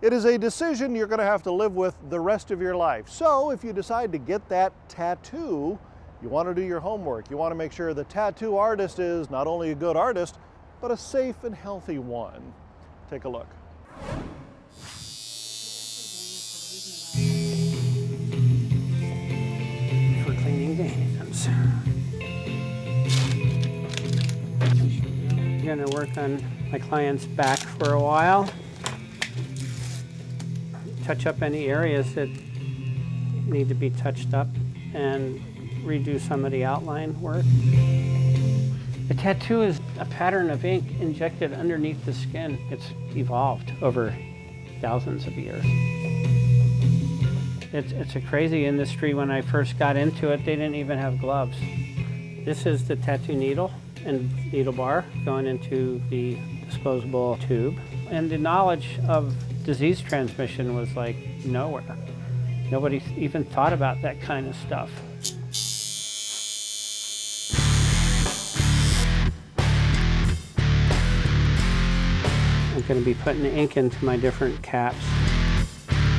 It is a decision you're going to have to live with the rest of your life. So if you decide to get that tattoo, you want to do your homework. You want to make sure the tattoo artist is not only a good artist, but a safe and healthy one. Take a look. For cleaning the hands. I'm going to work on my client's back for a while. Touch up any areas that need to be touched up and redo some of the outline work. The tattoo is a pattern of ink injected underneath the skin. It's evolved over thousands of years. It's a crazy industry. When I first got into it, they didn't even have gloves. This is the tattoo needle and needle bar going into the disposable tube. And the knowledge of disease transmission was like nowhere. Nobody even thought about that kind of stuff. I'm going to be putting the ink into my different caps.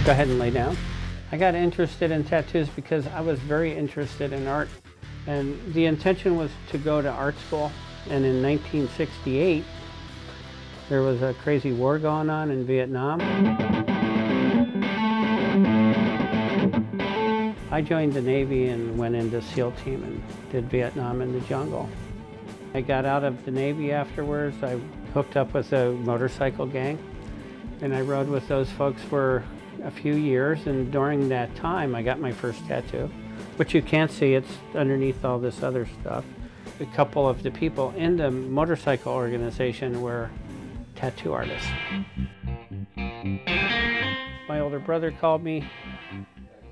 Go ahead and lay down. I got interested in tattoos because I was very interested in art. And the intention was to go to art school. And in 1968, there was a crazy war going on in Vietnam. I joined the Navy and went into SEAL team and did Vietnam in the jungle. I got out of the Navy afterwards. I hooked up with a motorcycle gang, and I rode with those folks for a few years, and during that time I got my first tattoo, which you can't see, it's underneath all this other stuff. A couple of the people in the motorcycle organization were tattoo artists. My older brother called me.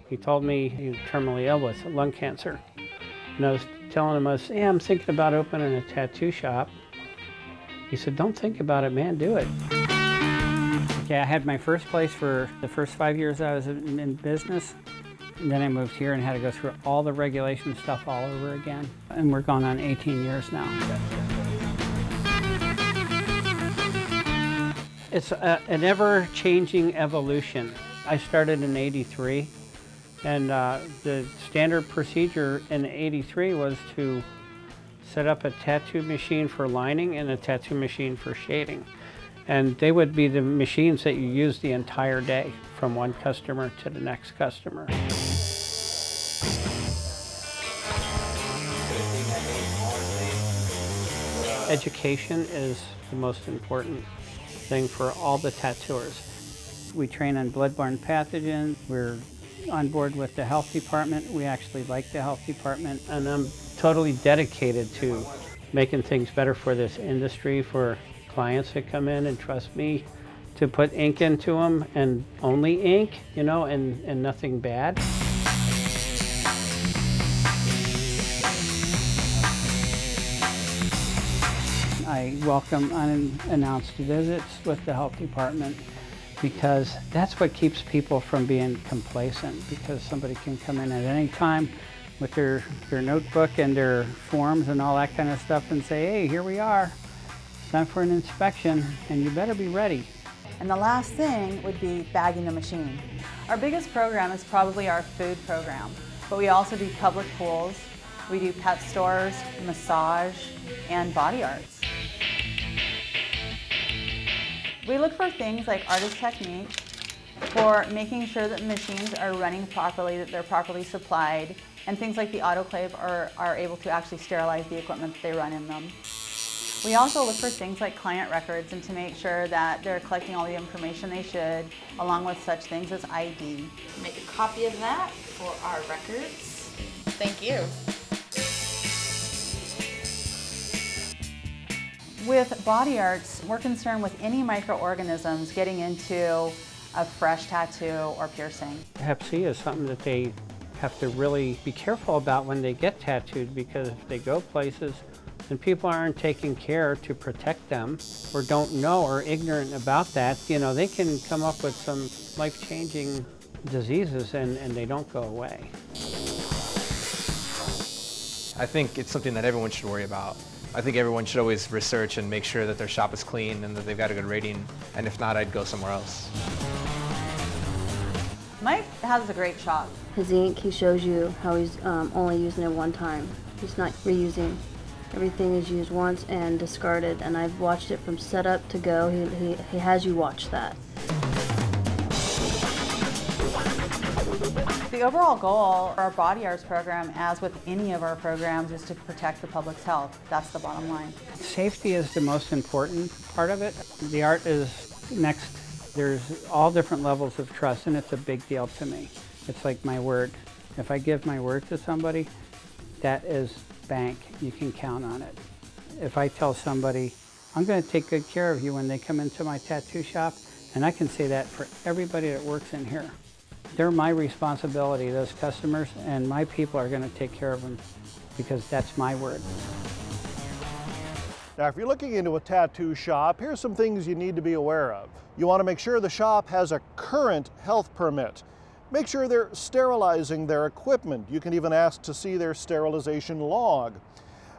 He told me he was terminally ill with lung cancer. And I was telling him, hey, I'm thinking about opening a tattoo shop. He said, don't think about it, man, do it. Okay, I had my first place for the first 5 years I was in business. And then I moved here and had to go through all the regulation stuff all over again. And we're going on 18 years now. It's an ever-changing evolution. I started in '83, and the standard procedure in '83 was to set up a tattoo machine for lining and a tattoo machine for shading. And they would be the machines that you use the entire day, from one customer to the next customer. Education is the most important thing for all the tattooers. We train on bloodborne pathogens. We're on board with the health department. We actually like the health department, and I'm totally dedicated to making things better for this industry, for clients that come in and trust me to put ink into them, and only ink, you know, and nothing bad. I welcome unannounced visits with the health department, because that's what keeps people from being complacent, because somebody can come in at any time with their notebook and their forms and all that kind of stuff and say, hey, here we are. It's time for an inspection, and you better be ready. And the last thing would be bagging the machine. Our biggest program is probably our food program, but we also do public pools, we do pet stores, massage, and body arts. We look for things like artist technique, for making sure that machines are running properly, that they're properly supplied, and things like the autoclave are able to actually sterilize the equipment that they run in them. We also look for things like client records, and to make sure that they're collecting all the information they should, along with such things as ID. Make a copy of that for our records. Thank you. With body arts, we're concerned with any microorganisms getting into a fresh tattoo or piercing. Hep C is something that they have to really be careful about when they get tattooed, because if they go places and people aren't taking care to protect them, or don't know, or ignorant about that, you know, they can come up with some life-changing diseases and they don't go away. I think it's something that everyone should worry about. I think everyone should always research and make sure that their shop is clean and that they've got a good rating, and if not, I'd go somewhere else. Mike has a great shop. His ink, he shows you how he's only using it one time. He's not reusing. Everything is used once and discarded, and I've watched it from setup to go. He has you watch that. The overall goal for our body arts program, as with any of our programs, is to protect the public's health. That's the bottom line. Safety is the most important part of it. The art is next. There's all different levels of trust, and it's a big deal to me. It's like my word. If I give my word to somebody, that is bank. You can count on it. If I tell somebody, I'm going to take good care of you when they come into my tattoo shop, and I can say that for everybody that works in here. They're my responsibility, those customers, and my people are going to take care of them because that's my word. Now, if you're looking into a tattoo shop, here's some things you need to be aware of. You want to make sure the shop has a current health permit. Make sure they're sterilizing their equipment. You can even ask to see their sterilization log.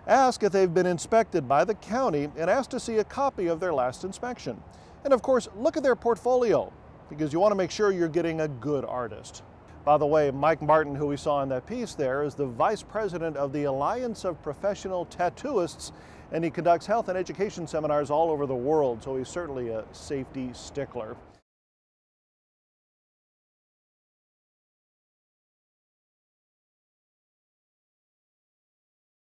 Ask if they've been inspected by the county and ask to see a copy of their last inspection. And of course, look at their portfolio, because you want to make sure you're getting a good artist. By the way, Mike Martin, who we saw in that piece there, is the Vice President of the Alliance of Professional Tattooists, and he conducts health and education seminars all over the world, so he's certainly a safety stickler.